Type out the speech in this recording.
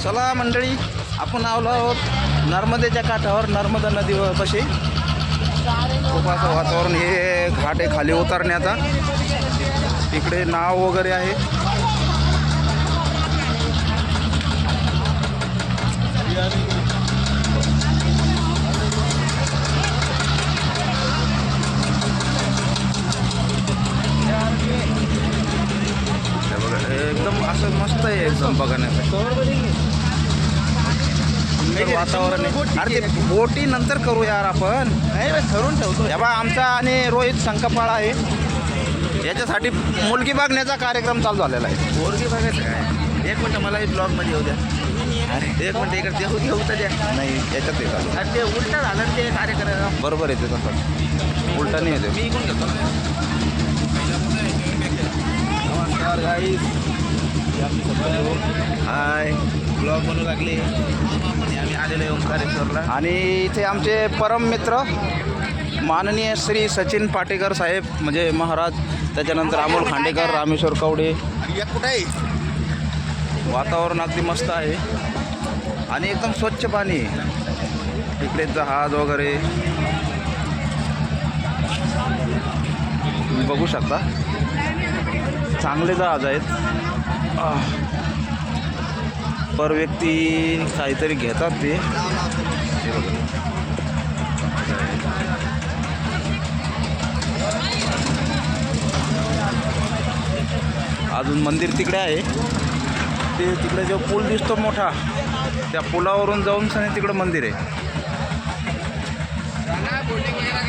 चला मंडळी, आपण आलो आहोत नर्मदेच्या काठावर, नर्मदा नदीपाशी. खूप असं वातावरण, हे घाट आहे खाली उतरण्याचा. इकडे नाव वगैरे आहे. एकदम असं मस्त आहे, एकदम बघण्यासाठी वातावरण आहे. अरे ते बोटी नंतर करू यार, आपण ठरवून ठेवतो. या बा आमचा आणि रोहित शंकपाळ आहे, याच्यासाठी मुलगी बघण्याचा कार्यक्रम चालू झालेला आहे. मुलगी बघायचं काय? एक मिनटं मलाही ब्लॉगमध्ये येऊ द्या. अरे एक मिनटं इकडे येऊ तर द्या. नाही याच्यात येतात. अरे ते उलटा झालं ना ते कार्यक्रम. बरोबर येते तसं, उलटा नाही येते. मी इकडून घेतो. नमस्कार गाईज, हाय, ब्लॉग बनवू लागले आणि आम्ही आलेलो आहे ओंकारेश्वरला. आणि इथे आमचे परम मित्र माननीय श्री सचिन पाटेकर साहेब म्हणजे महाराज, त्याच्यानंतर अमोल खांडेकर, रामेश्वर कवडे. कुठं आहे? वातावरण अगदी मस्त आहे आणि एकदम स्वच्छ पाणी आहे. इकडे जहाज वगैरे तुम्ही बघू शकता, चांगले जहाज आहेत. पर व्यक्ती काहीतरी घेतात ते. हे बघा, अजून मंदिर तिकडे आहे. ते तिकडे जो पूल दिसतो मोठा, त्या पुलावरून जाऊन तिकडं मंदिर आहे.